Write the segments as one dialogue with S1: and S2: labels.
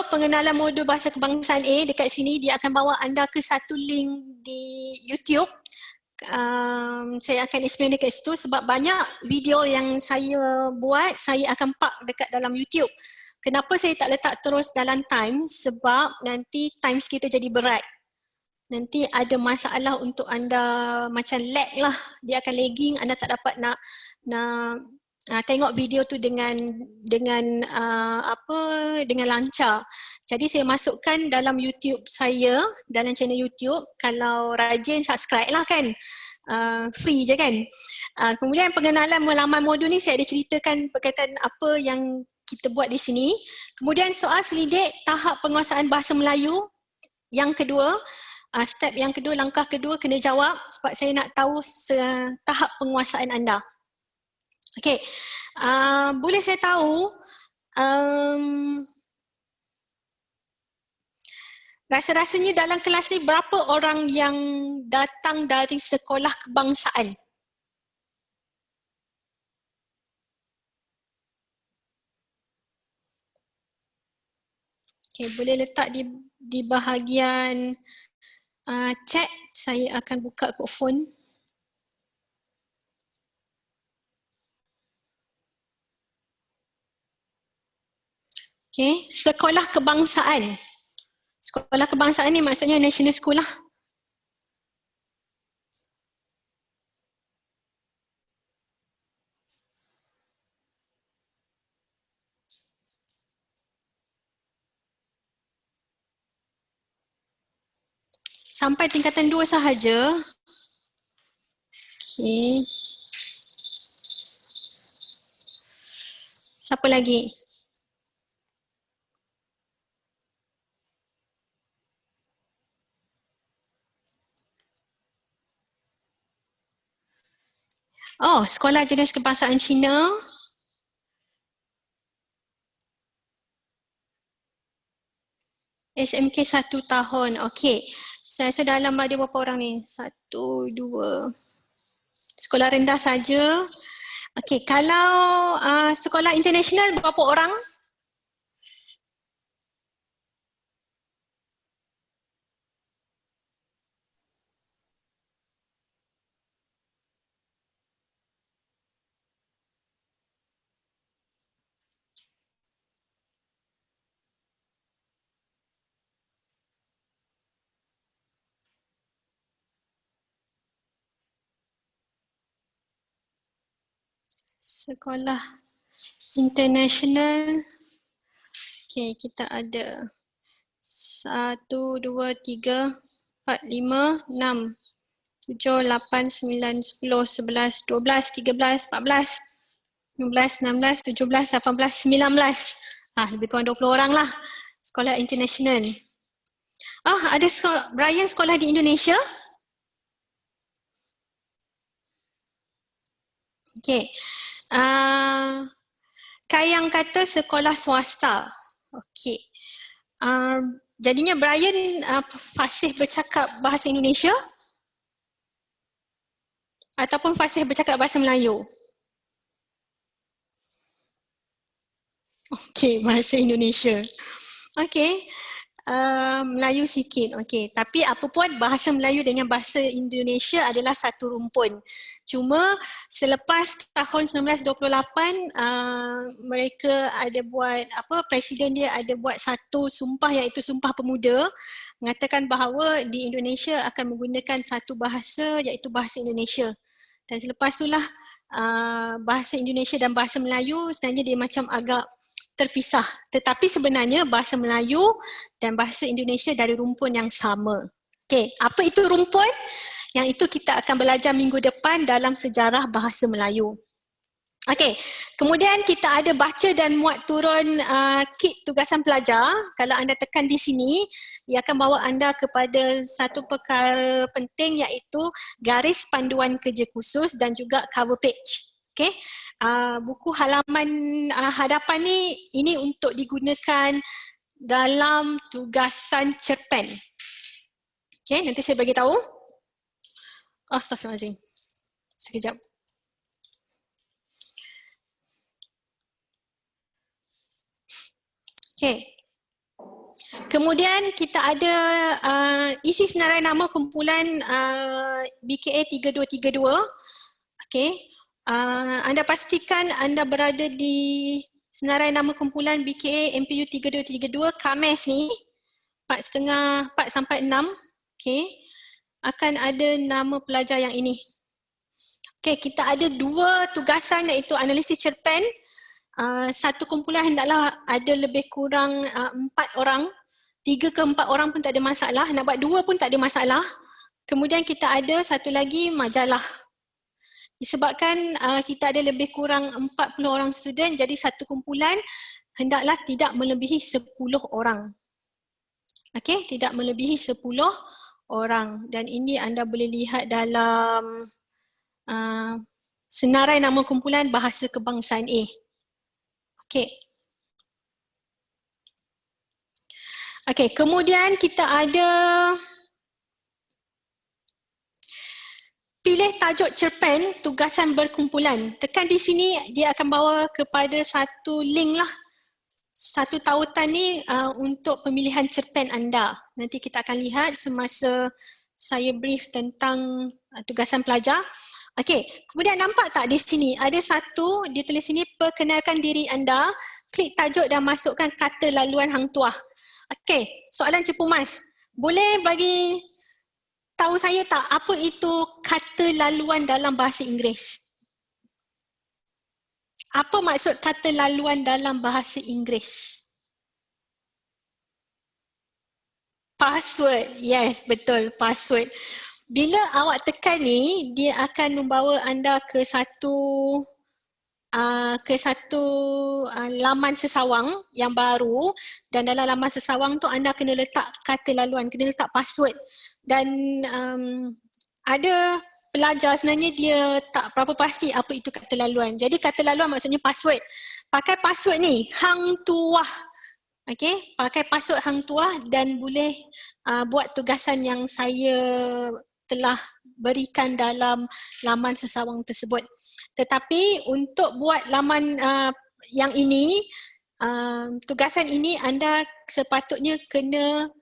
S1: pengenalan modul bahasa kebangsaan A, dekat sini dia akan bawa anda ke satu link di YouTube. Saya akan explain dekat situ sebab banyak video yang saya buat, saya akan park dekat dalam YouTube. Kenapa saya tak letak terus dalam Times? Sebab nanti Times kita jadi berat. Nanti ada masalah untuk anda macam lag lah. Dia akan lagging, anda tak dapat nak tengok video tu dengan lancar. Jadi saya masukkan dalam YouTube saya, dalam channel YouTube. Kalau rajin subscribe lah kan. Free je kan. Kemudian pengenalan laman modul ni saya ada ceritakan berkaitan apa yang kita buat di sini. Kemudian soal selidik tahap penguasaan bahasa Melayu yang kedua. Step yang kedua, langkah kedua kena jawab sebab saya nak tahu tahap penguasaan anda. Okey, boleh saya tahu rasa-rasanya dalam kelas ni berapa orang yang datang dari sekolah kebangsaan? Okey, boleh letak di bahagian chat. Saya akan buka kod phone. Okey, sekolah kebangsaan. Sekolah kebangsaan ni maksudnya national school lah. Sampai tingkatan 2 sahaja. Okey. Siapa lagi? Oh, sekolah jenis kebangsaan Cina. SMK 1 tahun. Okey. Saya rasa dalam ada berapa orang ni? 1, 2. Sekolah rendah saja. Okey, kalau sekolah international berapa orang? Sekolah international. Okey, kita ada 1, 2, 3, 4, 5, 6, 7, 8, 9, 10, 11, 12, 13, 14, 15, 16, 17, 18, 19. Lebih kurang 20 orang lah. Sekolah international. Ada Brian sekolah di Indonesia? Okey. Kayang kata sekolah swasta. Okey. Jadinya Brian fasih bercakap bahasa Indonesia ataupun fasih bercakap bahasa Melayu? Okey, bahasa Indonesia. Okey. Melayu sikit. Okey, tapi apa pun bahasa Melayu dengan bahasa Indonesia adalah satu rumpun. Cuma selepas tahun 1928 mereka ada buat presiden dia ada buat satu sumpah iaitu Sumpah Pemuda mengatakan bahawa di Indonesia akan menggunakan satu bahasa iaitu bahasa Indonesia. Dan selepas itulah bahasa Indonesia dan bahasa Melayu sebenarnya dia macam agak terpisah. Tetapi sebenarnya bahasa Melayu dan bahasa Indonesia dari rumpun yang sama. Okey, apa itu rumpun? Yang itu kita akan belajar minggu depan dalam sejarah bahasa Melayu. Okey, kemudian kita ada baca dan muat turun kit tugasan pelajar. Kalau anda tekan di sini, ia akan bawa anda kepada satu perkara penting iaitu garis panduan kerja khusus dan juga cover page. Okey, buku halaman hadapan ni ini untuk digunakan dalam tugasan cerpen. Okey, nanti saya bagi tahu. Astaghfirullahalazim. Sekejap. Okey. Kemudian kita ada isi senarai nama kumpulan BKA 3232. Okey. Anda pastikan anda berada di senarai nama kumpulan BKA MPU 3232 Kames ni 4.30 4 sampai 6. Okey. Akan ada nama pelajar yang ini. Okey, kita ada 2 tugasan iaitu analisis cerpen. Satu kumpulan hendaklah ada lebih kurang 4 orang. 3 ke 4 orang pun tak ada masalah. Nak buat 2 pun tak ada masalah. Kemudian kita ada satu lagi majalah. Disebabkan kita ada lebih kurang 40 orang student, jadi satu kumpulan hendaklah tidak melebihi 10 orang. Okey, tidak melebihi 10 orang. Dan ini anda boleh lihat dalam senarai nama kumpulan Bahasa Kebangsaan A. Okey. Okey, kemudian kita ada pilih tajuk cerpen tugasan berkumpulan. Tekan di sini dia akan bawa kepada satu link lah. Satu tautan ni untuk pemilihan cerpen anda. Nanti kita akan lihat semasa saya brief tentang tugasan pelajar. Okey, kemudian nampak tak di sini ada satu dia tulis sini perkenalkan diri anda, klik tajuk dan masukkan kata laluan hang tuah. Okey, soalan cepu mas. Boleh bagi tahu saya tak apa itu kata laluan dalam bahasa Inggeris? Apa maksud kata laluan dalam bahasa Inggeris? Password. Yes, betul. Password. Bila awak tekan ni, dia akan membawa anda ke satu laman sesawang yang baru, dan dalam laman sesawang tu anda kena letak kata laluan, kena letak password. Dan ada pelajar sebenarnya dia tak berapa pasti apa itu kata laluan. Jadi kata laluan maksudnya password. Pakai password ni, hang tuah. Okey, pakai password hang tuah dan boleh buat tugasan yang saya telah berikan dalam laman sesawang tersebut. Tetapi untuk buat laman yang ini, tugasan ini anda sepatutnya kena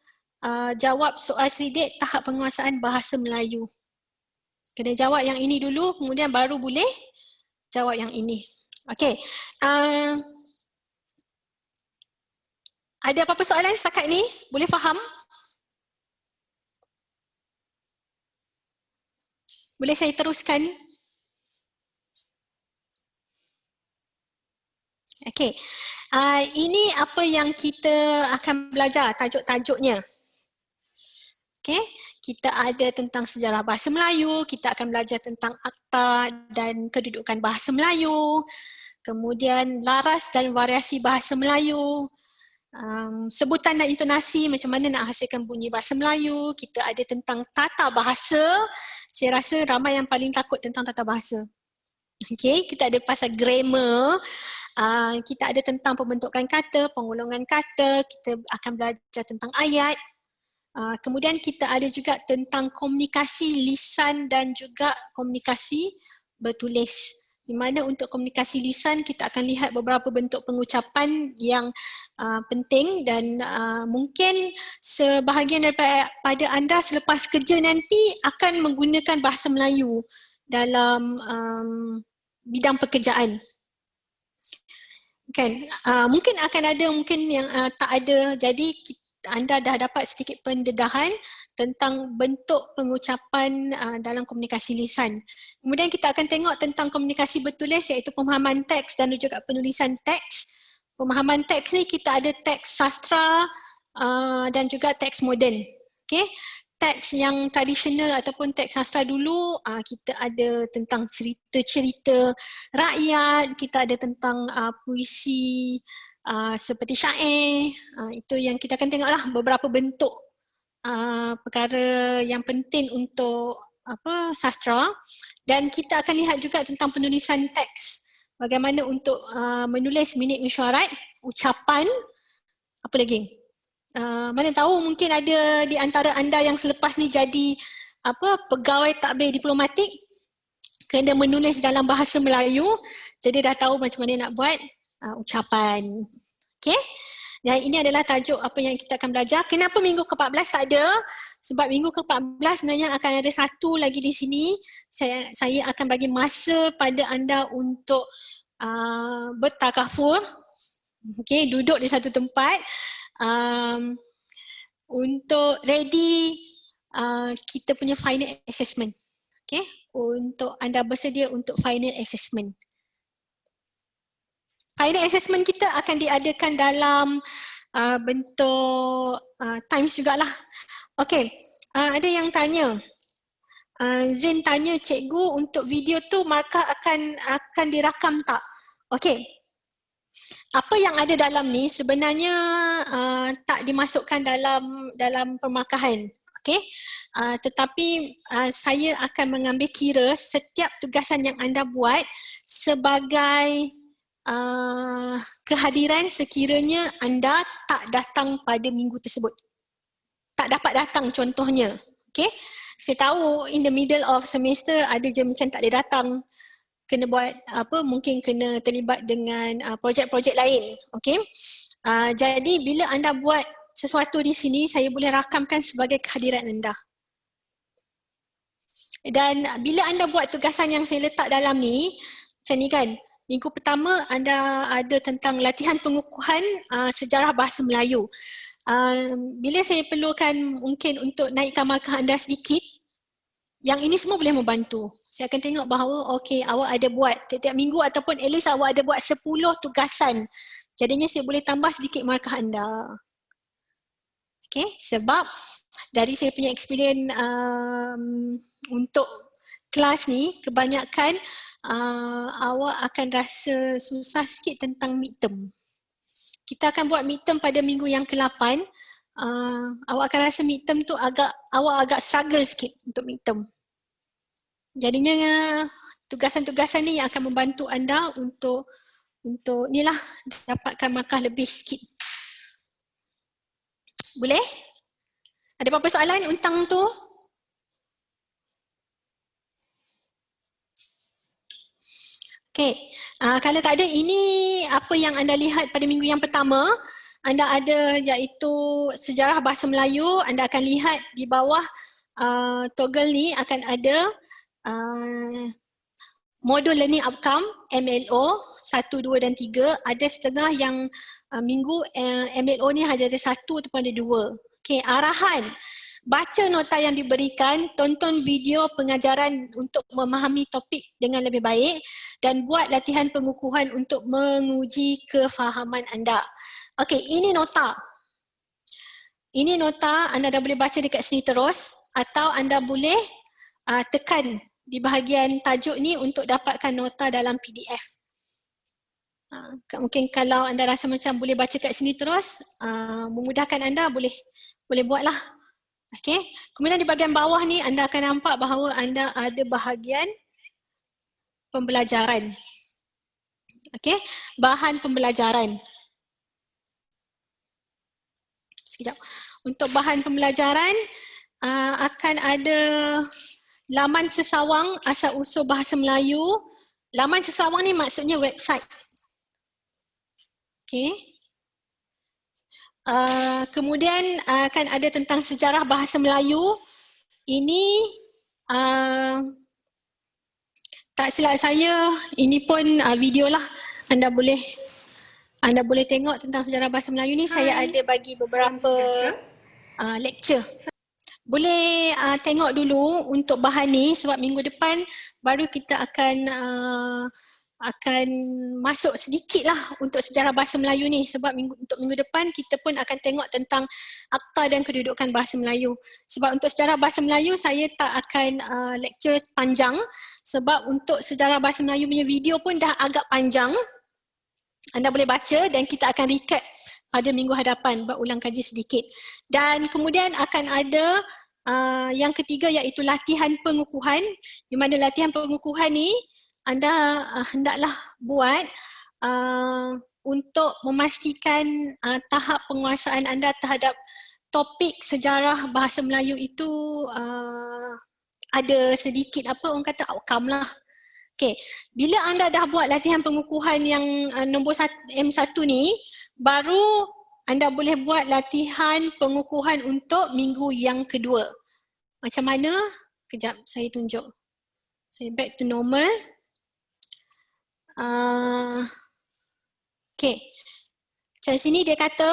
S1: jawab soal selidik tahap penguasaan bahasa Melayu. Kena jawab yang ini dulu, kemudian baru boleh jawab yang ini. Okey. Ada apa-apa soalan setakat ni? Boleh faham? Boleh saya teruskan? Okey. Ini apa yang kita akan belajar, tajuk-tajuknya. Okey, kita ada tentang sejarah bahasa Melayu, kita akan belajar tentang akta dan kedudukan bahasa Melayu, kemudian laras dan variasi bahasa Melayu, sebutan dan intonasi, macam mana nak hasilkan bunyi bahasa Melayu, kita ada tentang tata bahasa. Saya rasa ramai yang paling takut tentang tata bahasa. Okey, kita ada pasal grammar, kita ada tentang pembentukan kata, pengulungan kata, kita akan belajar tentang ayat. Kemudian kita ada juga tentang komunikasi lisan dan juga komunikasi bertulis. Di mana untuk komunikasi lisan kita akan lihat beberapa bentuk pengucapan yang penting dan mungkin sebahagian daripada anda selepas kerja nanti akan menggunakan bahasa Melayu dalam bidang pekerjaan. Kan? Mungkin akan ada, mungkin yang tak ada. Jadi anda dah dapat sedikit pendedahan tentang bentuk pengucapan dalam komunikasi lisan. Kemudian kita akan tengok tentang komunikasi bertulis iaitu pemahaman teks dan juga penulisan teks. Pemahaman teks ni kita ada teks sastra dan juga teks moden. Okay? Teks yang tradisional ataupun teks sastra dulu, kita ada tentang cerita-cerita rakyat, kita ada tentang puisi seperti syair. Itu yang kita akan tengoklah beberapa bentuk perkara yang penting untuk sastra, dan kita akan lihat juga tentang penulisan teks. Bagaimana untuk menulis minit mesyuarat, ucapan, apa lagi? Mana tahu mungkin ada di antara anda yang selepas ni jadi pegawai takbir diplomatik, kena menulis dalam bahasa Melayu, jadi dah tahu macam mana nak buat ucapan. Okay? Dan ini adalah tajuk apa yang kita akan belajar. Kenapa minggu ke-14 tak ada? Sebab minggu ke-14 sebenarnya akan ada satu lagi di sini. Saya akan bagi masa pada anda untuk bertakafur. Okay, duduk di satu tempat. Untuk ready kita punya final assessment. Okay, untuk anda bersedia untuk final assessment. Final assessment kita akan diadakan dalam bentuk times jugalah. Okey, ada yang tanya. Zain tanya cikgu untuk video tu markah akan dirakam tak? Okey. Apa yang ada dalam ni sebenarnya tak dimasukkan dalam permarkahan. Okey. Tetapi saya akan mengambil kira setiap tugasan yang anda buat sebagai kehadiran sekiranya anda tak datang pada minggu tersebut. Tak dapat datang contohnya. Okay? Saya tahu in the middle of semester ada je macam tak boleh datang. Kena buat apa, mungkin kena terlibat dengan projek-projek lain. Okay? Jadi bila anda buat sesuatu di sini, saya boleh rakamkan sebagai kehadiran anda. Dan bila anda buat tugasan yang saya letak dalam ni, macam ni kan, minggu pertama anda ada tentang latihan pengukuhan sejarah bahasa Melayu. Bila saya perlukan mungkin untuk naikkan markah anda sedikit, yang ini semua boleh membantu. Saya akan tengok bahawa okey, awak ada buat setiap minggu ataupun at least awak ada buat 10 tugasan. Jadinya saya boleh tambah sedikit markah anda. Okey, sebab dari saya punya experience untuk kelas ni, kebanyakan awak akan rasa susah sikit tentang midterm. Kita akan buat midterm pada minggu yang ke-8. Awak akan rasa midterm tu awak agak struggle sikit untuk midterm. Jadinya tugasan-tugasan ni yang akan membantu anda untuk ni lah dapatkan markah lebih sikit. Boleh? Ada apa-apa soalan tentang tu? Okay, kalau tak ada, ini apa yang anda lihat pada minggu yang pertama. Anda ada iaitu sejarah bahasa Melayu. Anda akan lihat di bawah toggle ni akan ada modul learning outcome MLO 1, 2 dan 3. Ada setengah yang minggu MLO ni hanya ada 1 ataupun ada 2. Okay, arahan. Baca nota yang diberikan, tonton video pengajaran untuk memahami topik dengan lebih baik dan buat latihan pengukuhan untuk menguji kefahaman anda. Okey, ini nota. Ini nota, anda dah boleh baca dekat sini terus atau anda boleh tekan di bahagian tajuk ni untuk dapatkan nota dalam PDF. Mungkin kalau anda rasa macam boleh baca kat sini terus, memudahkan anda, boleh buatlah. Okay. Kemudian di bahagian bawah ni anda akan nampak bahawa anda ada bahagian pembelajaran. Okay. Bahan pembelajaran. Sekejap. Untuk bahan pembelajaran akan ada laman sesawang asal usul bahasa Melayu. Laman sesawang ni maksudnya website. Okay. Kemudian akan ada tentang sejarah bahasa Melayu. Ini tak silap saya, ini pun video lah. Anda boleh tengok tentang sejarah bahasa Melayu ni. Saya ada bagi beberapa lecture. Boleh tengok dulu untuk bahan ni sebab minggu depan baru kita akan masuk sedikit lah untuk sejarah bahasa Melayu ni sebab untuk minggu depan kita pun akan tengok tentang akta dan kedudukan bahasa Melayu. Sebab untuk sejarah bahasa Melayu saya tak akan lecture panjang sebab untuk sejarah bahasa Melayu punya video pun dah agak panjang. Anda boleh baca dan kita akan recap pada minggu hadapan, buat ulang kaji sedikit. Dan kemudian akan ada yang ketiga iaitu latihan pengukuhan, di mana latihan pengukuhan ni anda hendaklah buat untuk memastikan tahap penguasaan anda terhadap topik sejarah bahasa Melayu itu ada sedikit outcome lah. Okay. Bila anda dah buat latihan pengukuhan yang nombor M1 ni, baru anda boleh buat latihan pengukuhan untuk minggu yang kedua. Macam mana? Kejap, saya tunjuk. Saya back to normal. Okay. Macam sini dia kata,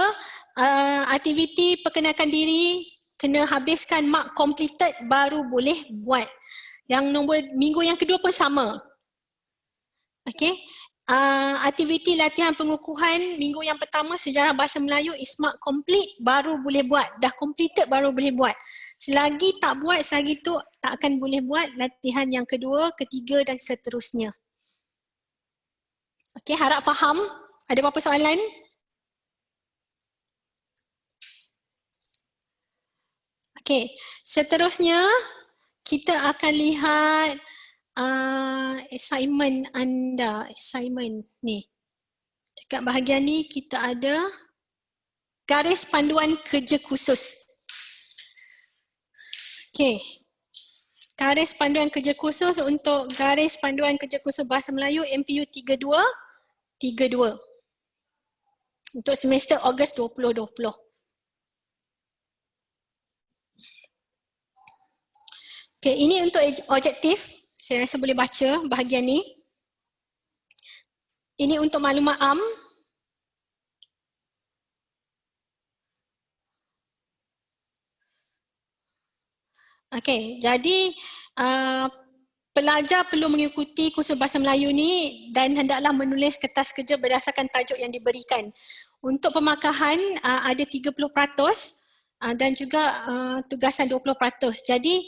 S1: aktiviti perkenalkan diri kena habiskan mark completed baru boleh buat. Yang nombor minggu yang kedua pun sama. Okay. Aktiviti latihan pengukuhan minggu yang pertama sejarah bahasa Melayu is mark complete baru boleh buat. Dah completed baru boleh buat. Selagi tak buat, selagi tu tak akan boleh buat latihan yang kedua, ketiga dan seterusnya. Okay, harap faham. Ada apa-apa soalan? Okay, seterusnya kita akan lihat assignment anda. Assignment ni. Dekat bahagian ni kita ada garis panduan kerja khusus. Okay. Garis panduan kerja khusus untuk garis panduan kerja khusus bahasa Melayu MPU 32 untuk semester Ogos 2020. Okay, ini untuk objektif. Saya rasa boleh baca bahagian ni. Ini untuk maklumat am. Okay, jadi pelajar perlu mengikuti kursus bahasa Melayu ni dan hendaklah menulis kertas kerja berdasarkan tajuk yang diberikan. Untuk pemakahan ada 30% dan juga tugasan 20%. Jadi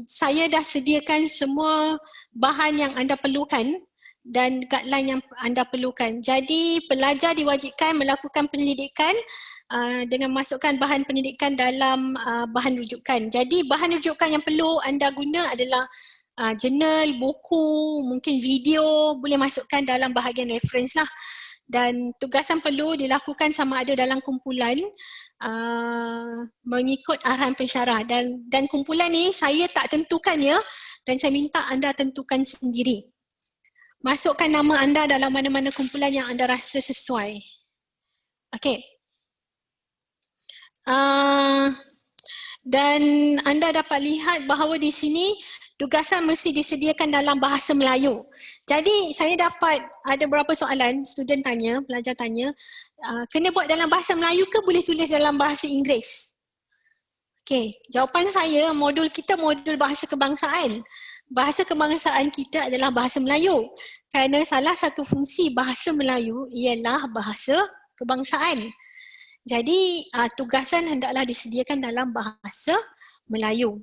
S1: saya dah sediakan semua bahan yang anda perlukan dan guideline yang anda perlukan. Jadi pelajar diwajibkan melakukan penyelidikan dengan masukkan bahan pendidikan dalam bahan rujukan. Jadi bahan rujukan yang perlu anda guna adalah jurnal, buku, mungkin video, boleh masukkan dalam bahagian reference lah. Dan tugasan perlu dilakukan sama ada dalam kumpulan mengikut arahan pensyarah. Dan kumpulan ni saya tak tentukan ya, dan saya minta anda tentukan sendiri. Masukkan nama anda dalam mana-mana kumpulan yang anda rasa sesuai. Okey. Dan anda dapat lihat bahawa di sini tugasan mesti disediakan dalam bahasa Melayu. Jadi saya dapat ada beberapa soalan, student tanya, pelajar tanya, kena buat dalam bahasa Melayu ke boleh tulis dalam bahasa Inggeris? Okey, jawapan saya, modul kita modul bahasa kebangsaan. Bahasa kebangsaan kita adalah bahasa Melayu. Kerana salah satu fungsi bahasa Melayu ialah bahasa kebangsaan. Jadi tugasan hendaklah disediakan dalam bahasa Melayu.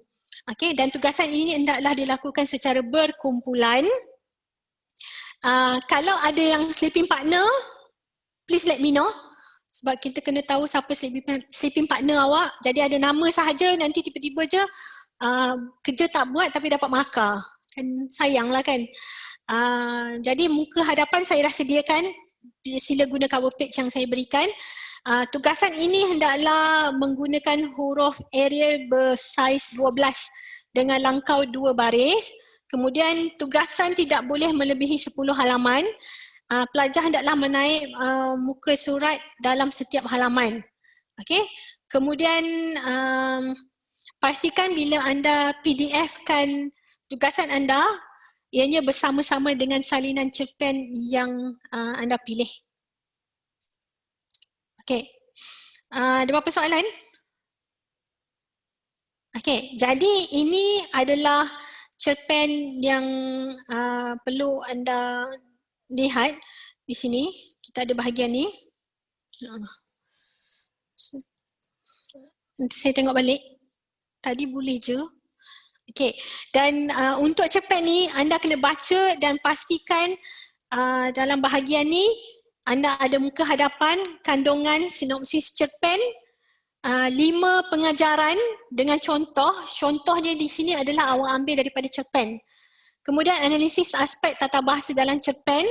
S1: Okey, dan tugasan ini hendaklah dilakukan secara berkumpulan. Kalau ada yang sleeping partner, please let me know. Sebab kita kena tahu siapa sleeping partner awak. Jadi ada nama sahaja, nanti tiba-tiba je kerja tak buat tapi dapat markah. Kan sayanglah kan. Jadi muka hadapan saya dah sediakan. Sila guna cover page yang saya berikan. Tugasan ini hendaklah menggunakan huruf Arial bersaiz 12 dengan langkau 2 baris. Kemudian tugasan tidak boleh melebihi 10 halaman. Pelajar hendaklah menaik muka surat dalam setiap halaman. Okey. Kemudian pastikan bila anda PDF-kan tugasan anda, ianya bersama-sama dengan salinan cerpen yang anda pilih. Okey. Ada berapa soalan? Okey, jadi ini adalah cerpen yang perlu anda lihat di sini. Kita ada bahagian ni. Nanti saya tengok balik. Tadi boleh je. Okey, dan untuk cerpen ni anda kena baca dan pastikan dalam bahagian ni anda ada muka hadapan, kandungan, sinopsis cerpen, 5 pengajaran dengan contoh. Contohnya di sini adalah awak ambil daripada cerpen. Kemudian analisis aspek tata bahasa dalam cerpen,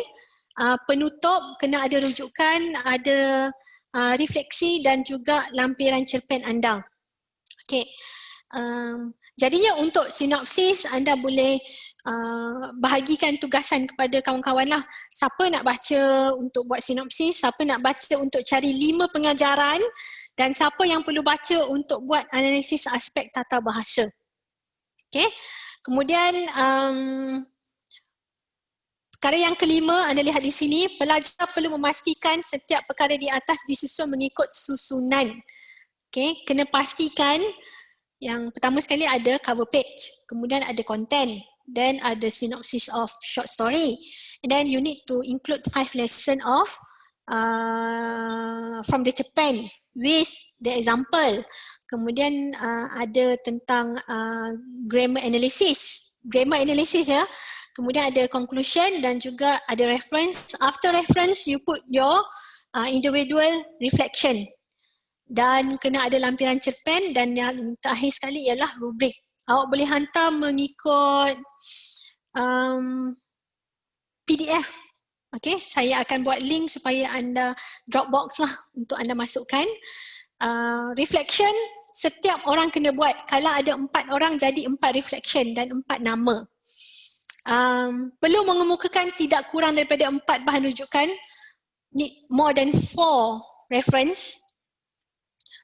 S1: penutup kena ada rujukan, ada refleksi dan juga lampiran cerpen anda. Okey. Jadinya untuk sinopsis anda boleh bahagikan tugasan kepada kawan-kawan lah. Siapa nak baca untuk buat sinopsis, siapa nak baca untuk cari 5 pengajaran, dan siapa yang perlu baca untuk buat analisis aspek tata bahasa. Okay. Kemudian perkara yang kelima anda lihat di sini, pelajar perlu memastikan setiap perkara di atas disusun mengikut susunan. Okay. Kena pastikan yang pertama sekali ada cover page, kemudian ada content, then ada synopsis of short story, and then you need to include 5 lesson of from the Japan with the example. Kemudian ada tentang grammar analysis ya. Kemudian ada conclusion dan juga ada reference. After reference you put your individual reflection. Dan kena ada lampiran cerpen, dan yang terakhir sekali ialah rubrik. Awak boleh hantar mengikut PDF. Okay, saya akan buat link supaya anda Dropbox lah untuk anda masukkan. Reflection, setiap orang kena buat. Kalau ada 4 orang jadi 4 reflection dan 4 nama. Perlu mengemukakan tidak kurang daripada 4 bahan rujukan. Need more than 4 reference.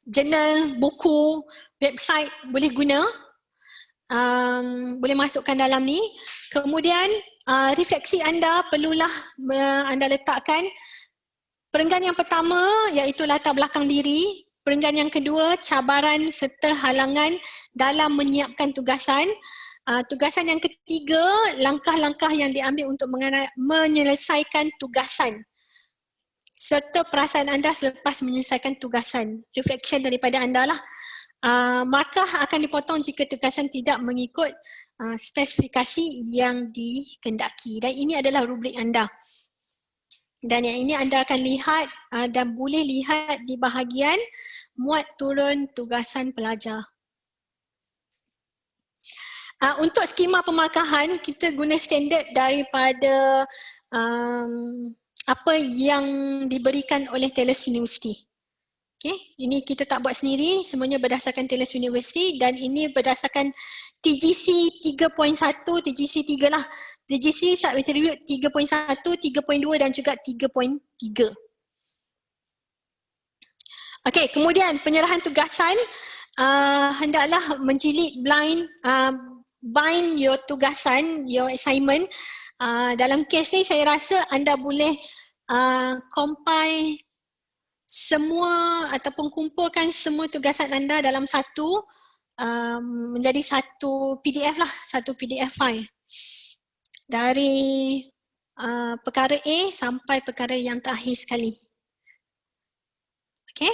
S1: Jurnal, buku, website boleh guna, boleh masukkan dalam ni. Kemudian refleksi anda perlulah anda letakkan perenggan yang pertama iaitu latar belakang diri, perenggan yang kedua cabaran serta halangan dalam menyiapkan tugasan, tugasan yang ketiga langkah-langkah yang diambil untuk menyelesaikan tugasan, serta perasaan anda selepas menyelesaikan tugasan. Reflection daripada anda lah. Markah akan dipotong jika tugasan tidak mengikut spesifikasi yang dikehendaki. Dan ini adalah rubrik anda. Dan yang ini anda akan lihat dan boleh lihat di bahagian muat turun tugasan pelajar. Untuk skema pemarkahan, kita guna standard daripada apa yang diberikan oleh Tales University. Okay, ini kita tak buat sendiri, semuanya berdasarkan Tales University, dan ini berdasarkan TGC 3.1, TGC 3 lah. TGC Sub-Attribute 3.1, 3.2 dan juga 3.3. Okay, kemudian penyerahan tugasan, hendaklah menjilid bind your tugasan, your assignment. Dalam kes ni saya rasa anda boleh compile semua ataupun kumpulkan semua tugasan anda dalam satu menjadi satu PDF lah, satu PDF file dari perkara A sampai perkara yang terakhir sekali. Okay.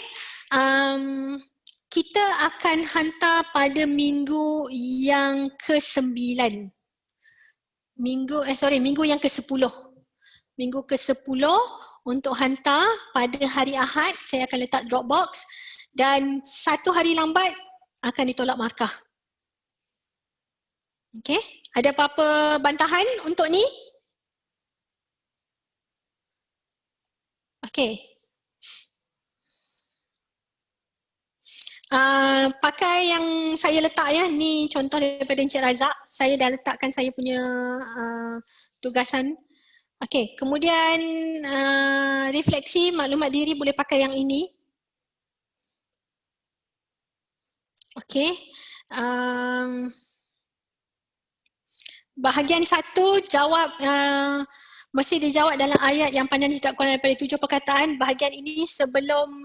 S1: Kita akan hantar pada minggu yang ke-9. Minggu yang ke-10. Minggu ke-10 untuk hantar pada hari Ahad, saya akan letak Dropbox, dan 1 hari lambat akan ditolak markah. Okay, ada apa-apa bantahan untuk ni? Okay. Pakai yang saya letak ya, ni contoh daripada Encik Razak. Saya dah letakkan saya punya tugasan. Okey, kemudian refleksi maklumat diri boleh pakai yang ini. Okey. Bahagian 1 jawab mesti dijawab dalam ayat yang panjang tidak kurang daripada 7 perkataan. Bahagian ini sebelum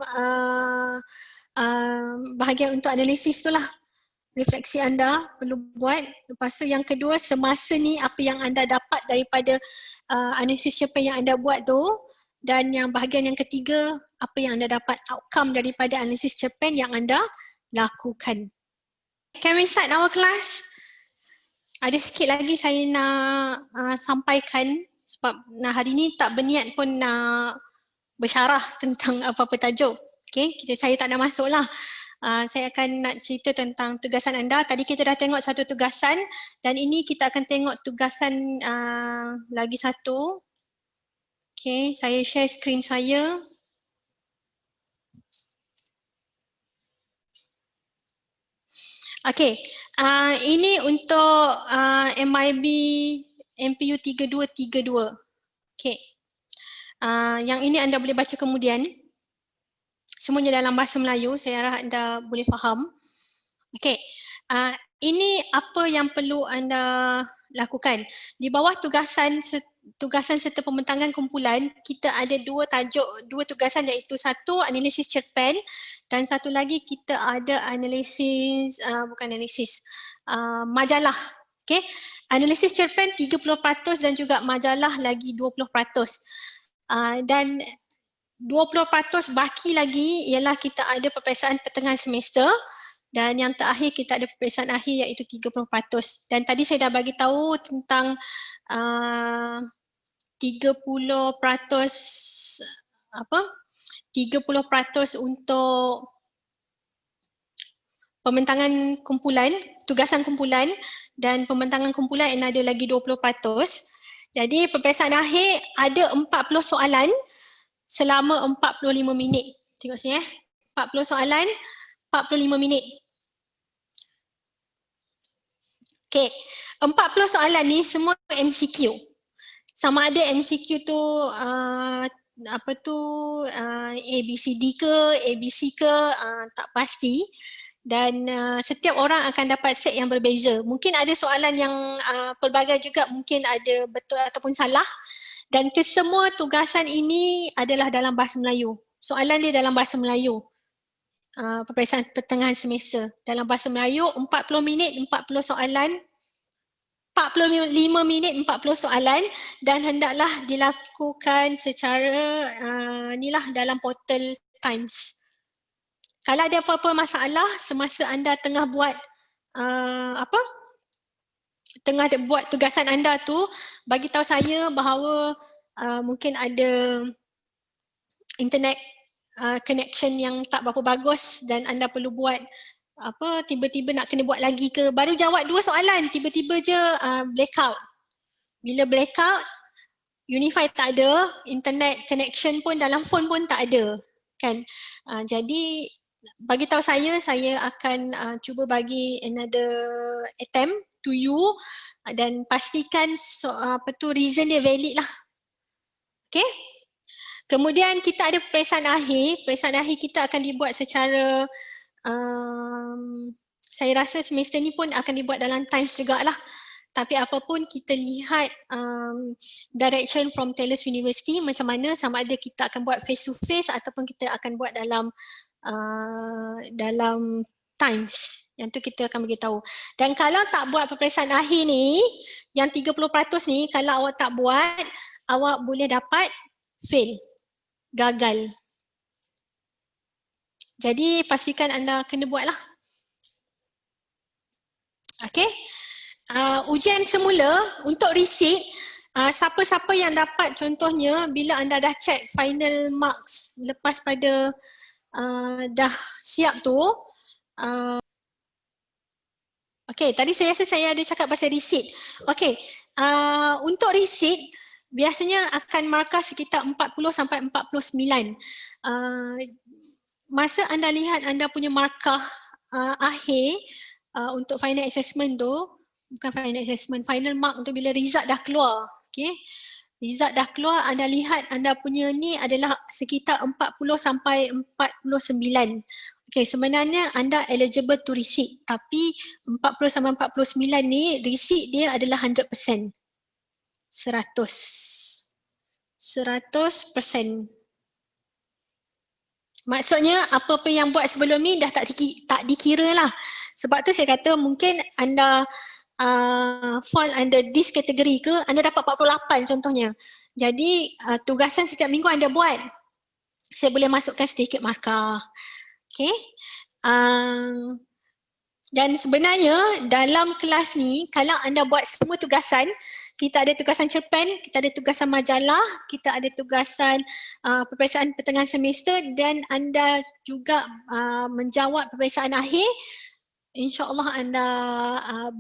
S1: bahagian untuk analisis tu lah. Refleksi anda perlu buat. Lepas tu yang kedua, semasa ni apa yang anda dapat daripada analisis cerpen yang anda buat tu. Dan yang bahagian yang ketiga, apa yang anda dapat outcome daripada analisis cerpen yang anda lakukan. Can we start our class? Ada sikit lagi saya nak sampaikan sebab hari ni tak berniat pun nak bersyarah tentang apa-apa tajuk. Okay, saya tak nak masuk lah. Saya akan nak cerita tentang tugasan anda. Tadi kita dah tengok satu tugasan dan ini kita akan tengok tugasan lagi satu. Okay, saya share screen saya. Okay, Ini untuk MIB MPU 3232. Okay. Yang ini anda boleh baca kemudian. Semuanya dalam bahasa Melayu, saya harap anda boleh faham. Okay. Ini apa yang perlu anda lakukan. Di bawah tugasan serta pembentangan kumpulan, kita ada dua tugasan, iaitu satu analisis cerpen dan satu lagi kita ada analisis, majalah. Okay. Analisis cerpen 30% dan juga majalah lagi 20%. Dan 20% baki lagi ialah kita ada peperiksaan pertengahan semester dan yang terakhir kita ada peperiksaan akhir iaitu 30%. Dan tadi saya dah bagi tahu tentang 30% 30% untuk pembentangan kumpulan, tugasan kumpulan dan pembentangan kumpulan yang ada lagi 20%. Jadi peperiksaan akhir ada 40 soalan selama 45 minit. Tengok sini 40 soalan, 45 minit. Okay, 40 soalan ni semua MCQ. Sama ada MCQ tu ABCD ke, ABC ke, tak pasti. Dan setiap orang akan dapat set yang berbeza. Mungkin ada soalan yang pelbagai juga, mungkin ada betul ataupun salah. Dan kesemua tugasan ini adalah dalam bahasa Melayu. Soalan dia dalam bahasa Melayu. Peperiksaan pertengahan semester. Dalam bahasa Melayu, 40 minit, 40 soalan, 45 minit, 40 soalan dan hendaklah dilakukan secara dalam portal Times. Kalau ada apa-apa masalah semasa anda tengah buat tengah buat tugasan anda tu, bagi tahu saya bahawa mungkin ada internet connection yang tak berapa bagus dan anda perlu buat tiba-tiba nak kena buat lagi ke, baru jawab 2 soalan tiba-tiba je blackout. Bila blackout, Unify tak ada, internet connection pun dalam phone pun tak ada kan. Jadi bagi tahu saya akan cuba bagi another attempt to you dan pastikan reason dia valid lah. Okay. Kemudian kita ada peperiksaan akhir. Peperiksaan akhir kita akan dibuat secara saya rasa semester ni pun akan dibuat dalam Times jugalah. Tapi apapun kita lihat direction from Taylor's University macam mana, sama ada kita akan buat face to face ataupun kita akan buat dalam Times. Yang tu kita akan beritahu. Dan kalau tak buat peperiksaan akhir ni, yang 30% ni, kalau awak tak buat, awak boleh dapat fail, gagal. Jadi pastikan anda kena buat lah. Okay. Ujian semula untuk receipt, siapa-siapa yang dapat, contohnya bila anda dah check final marks lepas pada dah siap tu, okay, tadi saya rasa saya ada cakap pasal receipt. Okay, untuk receipt biasanya akan markah sekitar 40 sampai 49. Masa anda lihat anda punya markah akhir untuk final assessment tu, bukan final assessment, final mark tu bila result dah keluar. Okay, result dah keluar, anda lihat anda punya ni adalah sekitar 40 sampai 49. Okay, sebenarnya anda eligible to receipt, tapi 40 sampai 49 ni receipt dia adalah 100%. 100%. Maksudnya apa-apa yang buat sebelum ni dah tak dikira lah. Sebab tu saya kata mungkin anda fall under this category ke, anda dapat 48 contohnya. Jadi tugasan setiap minggu anda buat, saya boleh masukkan sedikit markah. Okay. Dan sebenarnya dalam kelas ni, kalau anda buat semua tugasan, kita ada tugasan cerpen, kita ada tugasan majalah, kita ada tugasan peperiksaan pertengahan semester dan anda juga menjawab peperiksaan akhir, InsyaAllah anda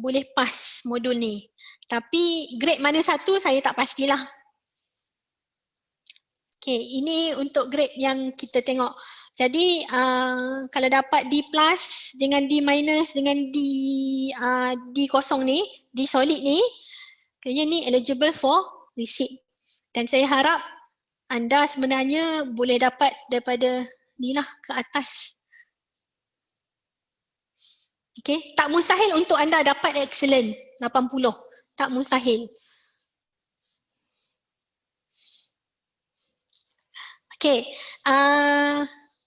S1: boleh pass modul ni. Tapi grade mana satu saya tak pastilah. Okay, ini untuk grade yang kita tengok. Jadi kalau dapat D plus dengan D minus dengan D kosong ni, D solid ni, kayaknya ni eligible for receipt. Dan saya harap anda sebenarnya boleh dapat daripada ni lah ke atas. Okay, tak mustahil untuk anda dapat excellent 80. Tak mustahil. Okay,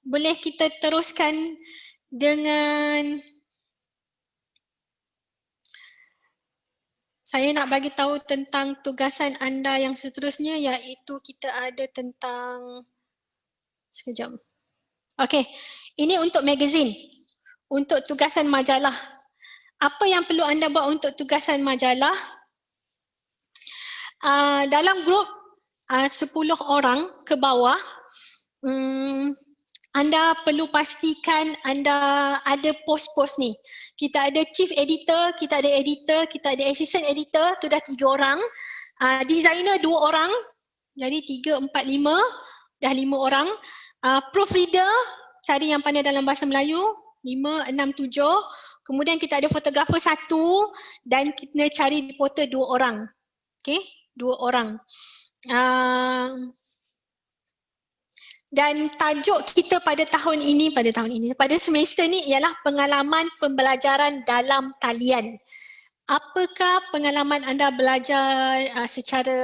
S1: boleh kita teruskan dengan saya nak bagi tahu tentang tugasan anda yang seterusnya, iaitu kita ada tentang sekejap. Okay, ini untuk magazine, untuk tugasan majalah. Apa yang perlu anda buat untuk tugasan majalah? Dalam grup 10 orang ke bawah, anda perlu pastikan anda ada pos-pos ni. Kita ada chief editor, kita ada editor, kita ada assistant editor, tu dah 3 orang. Designer 2 orang, jadi 3, 4, 5, dah 5 orang. Proofreader, cari yang pandai dalam bahasa Melayu, 5, 6, 7. Kemudian kita ada fotografer 1 dan kita cari reporter 2 orang. Okay, 2 orang. Dan tajuk kita pada semester ni ialah pengalaman pembelajaran dalam talian. Apakah pengalaman anda belajar secara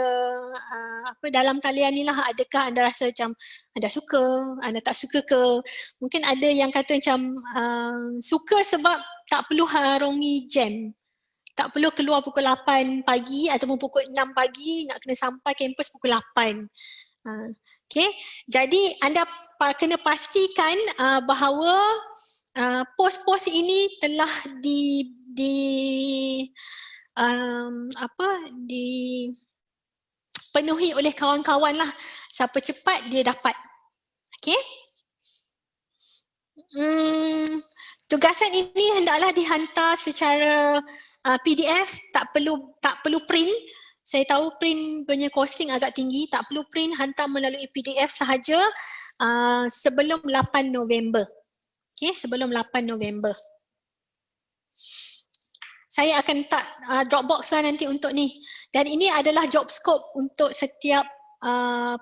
S1: dalam talian ni lah? Adakah anda rasa macam anda suka, anda tak suka ke? Mungkin ada yang kata macam suka sebab tak perlu harungi jam. Tak perlu keluar pukul 8 pagi ataupun pukul 6 pagi, nak kena sampai kampus pukul 8. Okay, jadi anda kena pastikan bahawa pos-pos ini telah dipenuhi oleh kawan-kawan lah. Siapa cepat dia dapat. Okay. Tugasan ini hendaklah dihantar secara PDF, tak perlu print. Saya tahu print punya costing agak tinggi, tak perlu print, hantar melalui PDF sahaja sebelum 8 November. Okay, sebelum 8 November. Saya akan letak Dropbox lah nanti untuk ni. Dan ini adalah job scope untuk setiap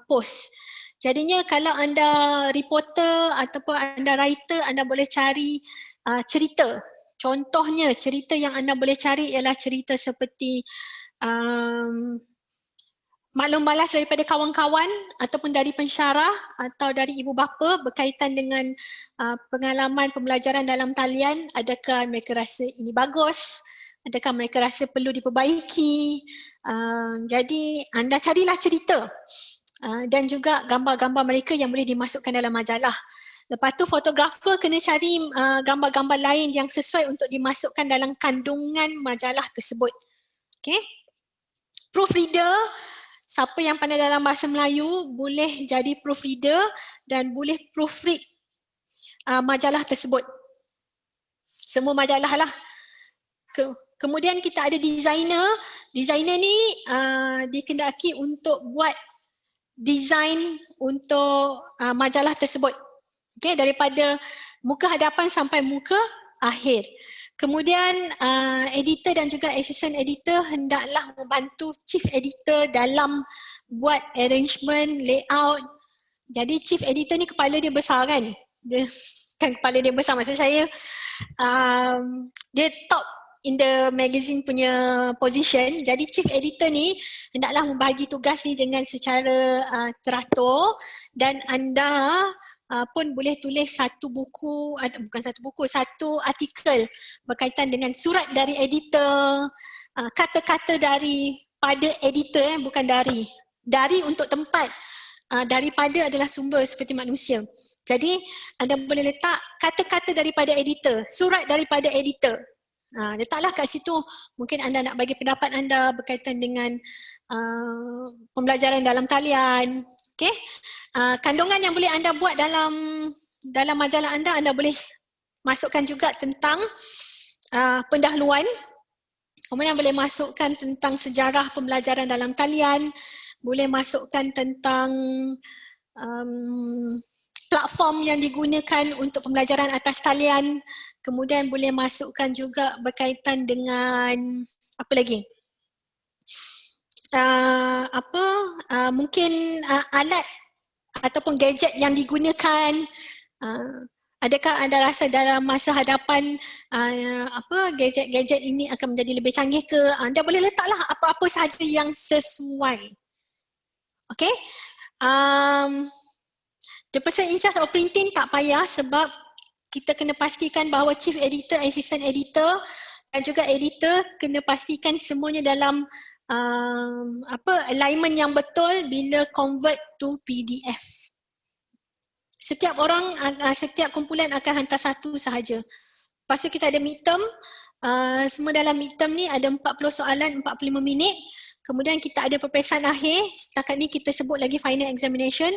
S1: post. Jadinya kalau anda reporter ataupun anda writer, anda boleh cari cerita. Contohnya cerita yang anda boleh cari ialah cerita seperti maklum balas daripada kawan-kawan ataupun dari pensyarah atau dari ibu bapa berkaitan dengan pengalaman pembelajaran dalam talian. Adakah mereka rasa ini bagus? Adakah mereka rasa perlu diperbaiki? Jadi anda carilah cerita dan juga gambar-gambar mereka yang boleh dimasukkan dalam majalah. Lepas tu fotografer kena cari gambar-gambar lain yang sesuai untuk dimasukkan dalam kandungan majalah tersebut. Okay. Proofreader, siapa yang pandai dalam bahasa Melayu boleh jadi proofreader dan boleh proofread majalah tersebut. Semua majalah lah. Kemudian kita ada designer. Designer ni dikendaki untuk buat design untuk majalah tersebut. Okay, daripada muka hadapan sampai muka akhir. Kemudian editor dan juga assistant editor hendaklah membantu chief editor dalam buat arrangement, layout. Jadi chief editor ni kepala dia besar kan? Dia kan kepala dia besar, maksud saya dia top in the magazine punya position. Jadi chief editor ni hendaklah membahagi tugas ni dengan secara teratur dan anda pun boleh tulis satu buku, bukan satu buku, satu artikel berkaitan dengan surat dari editor, kata-kata daripada editor, bukan dari. Dari untuk tempat, daripada adalah sumber seperti manusia. Jadi anda boleh letak kata-kata daripada editor, surat daripada editor. Letaklah kat situ, mungkin anda nak bagi pendapat anda berkaitan dengan pembelajaran dalam talian. Okay. Kandungan yang boleh anda buat dalam majalah anda boleh masukkan juga tentang pendahuluan. Kemudian boleh masukkan tentang sejarah pembelajaran dalam talian, boleh masukkan tentang platform yang digunakan untuk pembelajaran atas talian, kemudian boleh masukkan juga berkaitan dengan apa lagi? Mungkin alat ataupun gadget yang digunakan. Adakah anda rasa dalam masa hadapan gadget-gadget ini akan menjadi lebih canggih ke? Anda boleh letaklah apa-apa sahaja yang sesuai. Okay? The person in charge of printing tak payah sebab kita kena pastikan bahawa chief editor, assistant editor dan juga editor kena pastikan semuanya dalam alignment yang betul bila convert to PDF. Setiap orang, setiap kumpulan akan hantar satu sahaja. Lepas tu kita ada midterm, semua dalam midterm ni ada 40 soalan, 45 minit. Kemudian kita ada peperiksaan akhir, setakat ni kita sebut lagi final examination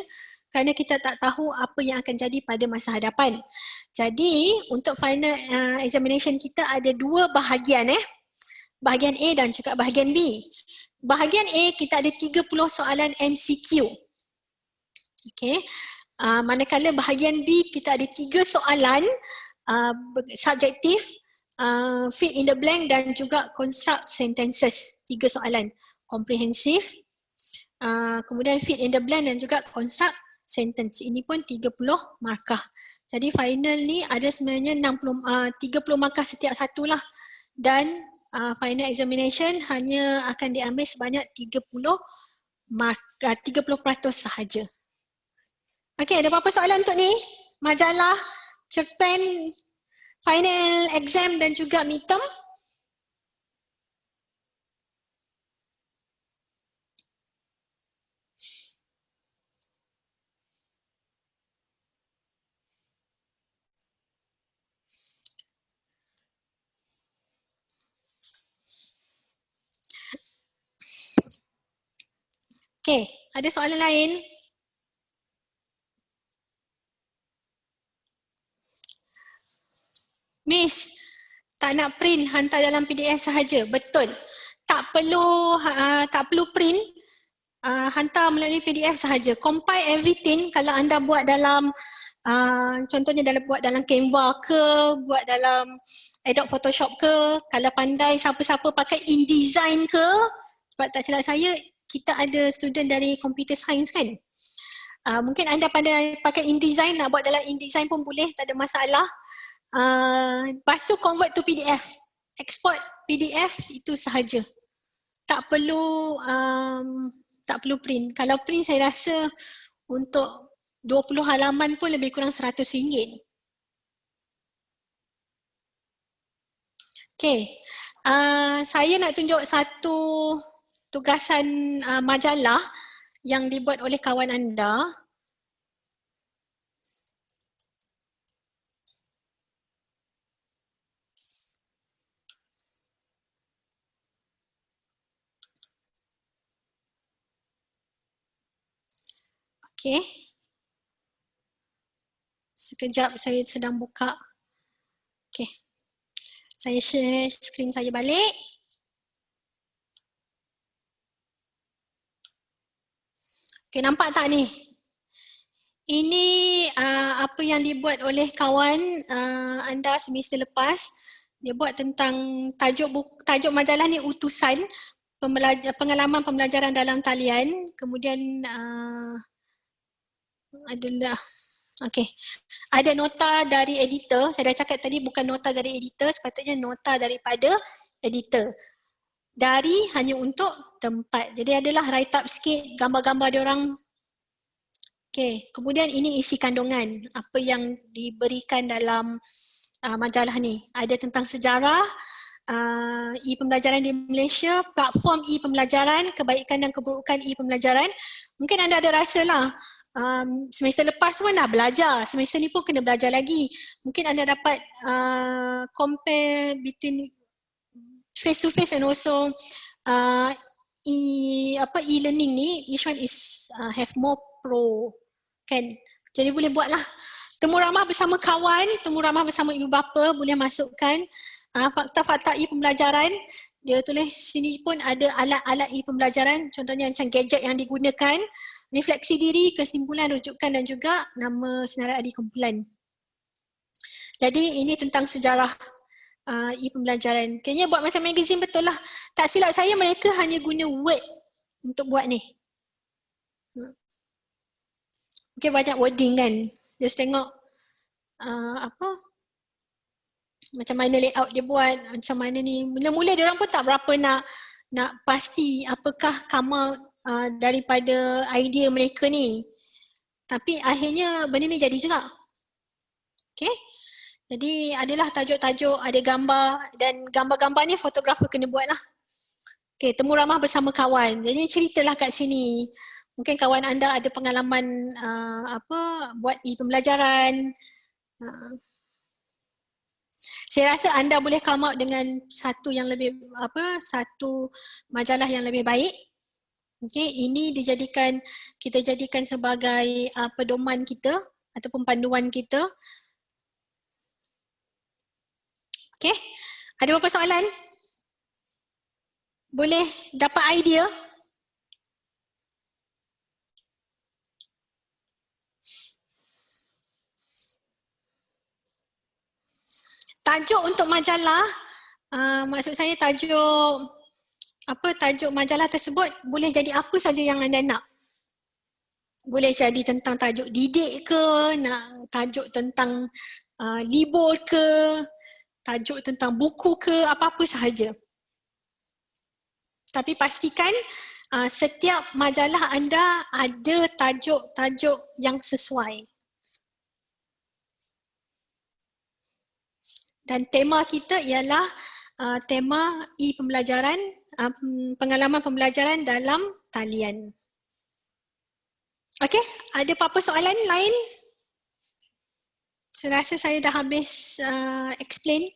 S1: kerana kita tak tahu apa yang akan jadi pada masa hadapan. Jadi untuk final examination kita ada dua bahagian bahagian A dan juga bahagian B. Bahagian A kita ada 30 soalan MCQ. Okay. Manakala bahagian B kita ada 3 soalan subjektif, fill in the blank dan juga construct sentences. 3 soalan komprehensif, kemudian fill in the blank dan juga construct sentence. Ini pun 30 markah. Jadi final ni ada sebenarnya 30 markah setiap satu lah. Dan final examination hanya akan diambil sebanyak 30% sahaja. Okey, ada apa-apa soalan untuk ni? Majalah, cerpen, final exam dan juga midterm? Okey, ada soalan lain? Miss, tak nak print, hantar dalam PDF sahaja. Betul. Tak perlu print, hantar melalui PDF sahaja. Compile everything kalau anda buat dalam contohnya buat dalam Canva ke, buat dalam Adobe Photoshop ke, kalau pandai siapa-siapa pakai InDesign ke, sebab tak silap saya kita ada student dari computer science kan. Mungkin anda pandai pakai InDesign, nak buat dalam InDesign pun boleh, tak ada masalah. Lepas tu convert to PDF, export PDF, itu sahaja. Tak perlu print. Kalau print saya rasa untuk 20 halaman pun lebih kurang RM100. Okay, saya nak tunjuk satu tugasan majalah yang dibuat oleh kawan anda. Okay. Sekejap saya sedang buka. Okay. Saya share skrin saya balik. Okay, nampak tak ni? Ini apa yang dibuat oleh kawan anda semester lepas. Dia buat tentang tajuk majalah ni utusan pengalaman pembelajaran dalam talian. Kemudian adalah ada nota dari editor. Saya dah cakap tadi bukan nota dari editor, sepatutnya nota daripada editor. Dari hanya untuk tempat. Jadi adalah write up sikit gambar-gambar diorang. Kemudian ini isi kandungan apa yang diberikan dalam majalah ni. Ada tentang sejarah e-pembelajaran di Malaysia, platform e-pembelajaran, kebaikan dan keburukan e-pembelajaran. Mungkin anda ada rasa lah semester lepas pun dah belajar, semester ni pun kena belajar lagi. Mungkin anda dapat compare between face to face and also e-learning ni, which one is have more pro kan. Jadi boleh buatlah temu ramah bersama kawan, temu ramah bersama ibu bapa, boleh masukkan fakta-fakta e-pembelajaran. Dia tulis sini pun ada alat-alat e-pembelajaran, contohnya macam gadget yang digunakan, refleksi diri, kesimpulan, rujukan dan juga nama senarai ahli kumpulan. Jadi ini tentang sejarah e-pembelajaran. Kayaknya buat macam magazine betul lah. Tak silap saya mereka hanya guna Word untuk buat ni. Mungkin banyak wording kan. Just tengok apa macam mana layout dia buat, macam mana ni. Mula-mula dia orang pun tak berapa nak pasti apakah come out daripada idea mereka ni. Tapi akhirnya benda ni jadi juga. Okay. Jadi adalah tajuk-tajuk, ada gambar dan gambar-gambar ni fotografer kena buat lah. Okay, temu ramah bersama kawan. Jadi ceritalah kat sini. Mungkin kawan anda ada pengalaman buat e-pembelajaran. Saya rasa anda boleh come out dengan satu majalah yang lebih baik. Okay, ini kita jadikan sebagai pedoman kita ataupun panduan kita. Okay, ada beberapa soalan? Boleh dapat idea? Tajuk untuk majalah, maksud saya tajuk majalah tersebut boleh jadi apa saja yang anda nak. Boleh jadi tentang tajuk didik ke, nak tajuk tentang libur ke, tajuk tentang buku ke, apa-apa sahaja. Tapi pastikan setiap majalah anda ada tajuk-tajuk yang sesuai. Dan tema kita ialah tema e-pembelajaran, pengalaman pembelajaran dalam talian. Okey, ada apa-apa soalan lain? Saya rasa saya dah habis explain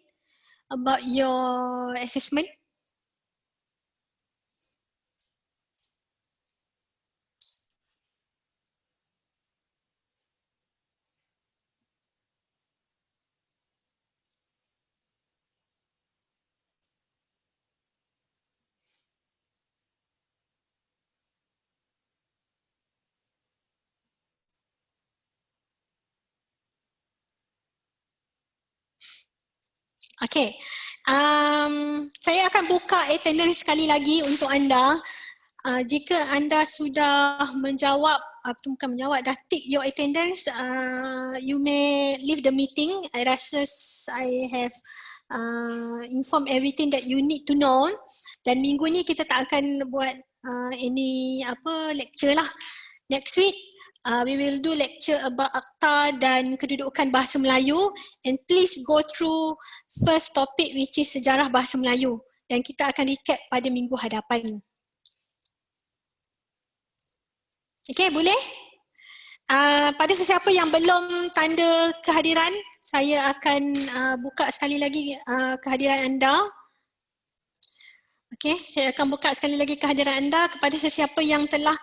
S1: about your assessment. Okey, saya akan buka attendance sekali lagi untuk anda. Jika anda sudah dah tick your attendance, you may leave the meeting. I rasa I have inform everything that you need to know. Dan minggu ni kita tak akan buat any lecture lah. Next week, we will do lecture about akta dan kedudukan bahasa Melayu, and please go through first topic which is sejarah bahasa Melayu, dan kita akan recap pada minggu hadapan. Okay, boleh? Pada sesiapa yang belum tanda kehadiran, saya akan buka sekali lagi kehadiran anda. Okay, saya akan buka sekali lagi kehadiran anda. Kepada sesiapa yang telah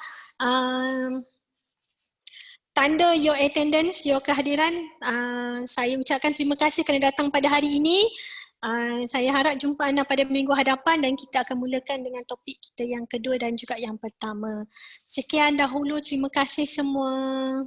S1: tanda your attendance, your kehadiran, saya ucapkan terima kasih kerana datang pada hari ini. Saya harap jumpa anda pada minggu hadapan dan kita akan mulakan dengan topik kita yang kedua dan juga yang pertama. Sekian dahulu, terima kasih semua.